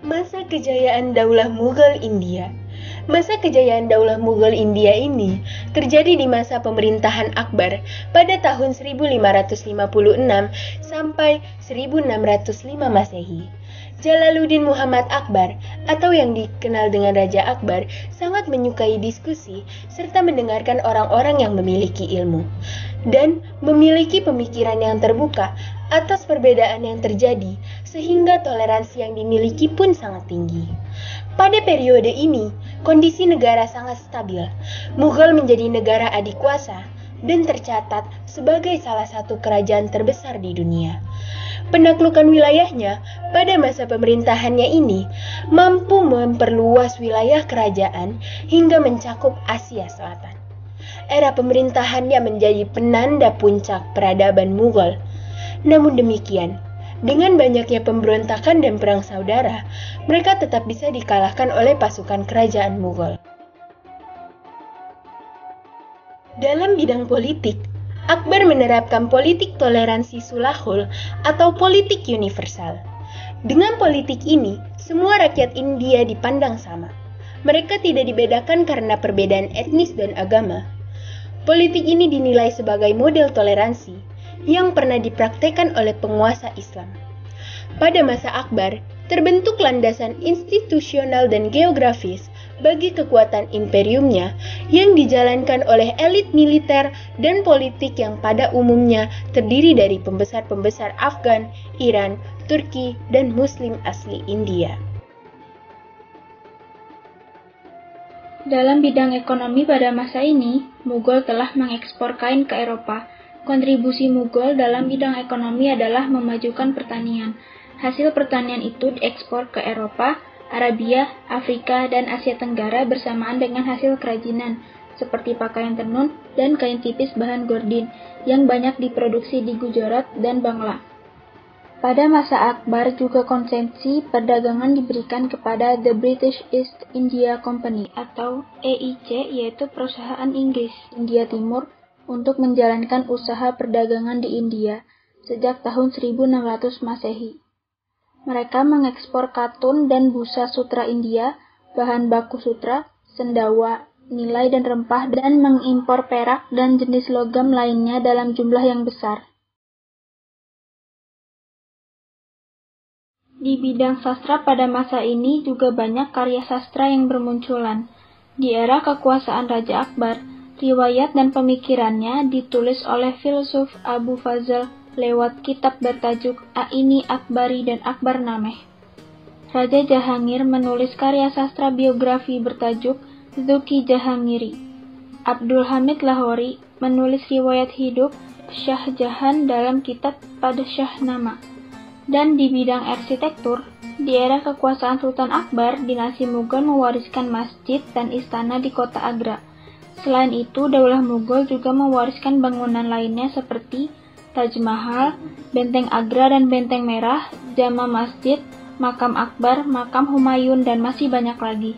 Masa kejayaan Daulah Mughal India. Masa kejayaan Daulah Mughal India ini terjadi di masa pemerintahan Akbar pada tahun 1556 sampai 1605 Masehi. Jalaluddin Muhammad Akbar atau yang dikenal dengan Raja Akbar sangat menyukai diskusi serta mendengarkan orang-orang yang memiliki ilmu dan memiliki pemikiran yang terbuka atas perbedaan yang terjadi sehingga toleransi yang dimiliki pun sangat tinggi. Pada periode ini, kondisi negara sangat stabil. Mughal menjadi negara adikuasa dan tercatat sebagai salah satu kerajaan terbesar di dunia. Penaklukan wilayahnya pada masa pemerintahannya ini mampu memperluas wilayah kerajaan hingga mencakup Asia Selatan. Era pemerintahannya menjadi penanda puncak peradaban Mughal. Namun demikian, dengan banyaknya pemberontakan dan perang saudara, mereka tetap bisa dikalahkan oleh pasukan kerajaan Mughal. Dalam bidang politik, Akbar menerapkan politik toleransi sulahul atau politik universal. Dengan politik ini, semua rakyat India dipandang sama. Mereka tidak dibedakan karena perbedaan etnis dan agama. Politik ini dinilai sebagai model toleransi yang pernah dipraktekkan oleh penguasa Islam. Pada masa Akbar, terbentuk landasan institusional dan geografis bagi kekuatan imperiumnya yang dijalankan oleh elit militer dan politik yang pada umumnya terdiri dari pembesar-pembesar Afgan, Iran, Turki, dan Muslim asli India. Dalam bidang ekonomi pada masa ini, Mughal telah mengekspor kain ke Eropa. Kontribusi Mughal dalam bidang ekonomi adalah memajukan pertanian. Hasil pertanian itu diekspor ke Eropa, Arabia, Afrika, dan Asia Tenggara bersamaan dengan hasil kerajinan, seperti pakaian tenun dan kain tipis bahan gordin, yang banyak diproduksi di Gujarat dan Bangla. Pada masa Akbar juga konsesi perdagangan diberikan kepada The British East India Company atau EIC, yaitu perusahaan Inggris India Timur, untuk menjalankan usaha perdagangan di India sejak tahun 1600 Masehi. Mereka mengekspor katun dan busa sutra India, bahan baku sutra, sendawa, nilai dan rempah, dan mengimpor perak dan jenis logam lainnya dalam jumlah yang besar. Di bidang sastra pada masa ini juga banyak karya sastra yang bermunculan. Di era kekuasaan Raja Akbar, riwayat dan pemikirannya ditulis oleh filsuf Abu Fazl lewat kitab bertajuk Aini Akbari dan Akbarnameh. Raja Jahangir menulis karya sastra biografi bertajuk Zuki Jahangiri. Abdul Hamid Lahori menulis riwayat hidup Shah Jahan dalam kitab Padshah-Nama. Dan di bidang arsitektur, di era kekuasaan Sultan Akbar, dinasti Mughal mewariskan masjid dan istana di kota Agra. Selain itu, Daulah Mughal juga mewariskan bangunan lainnya seperti Taj Mahal, Benteng Agra dan Benteng Merah, Jama Masjid, Makam Akbar, Makam Humayun, dan masih banyak lagi.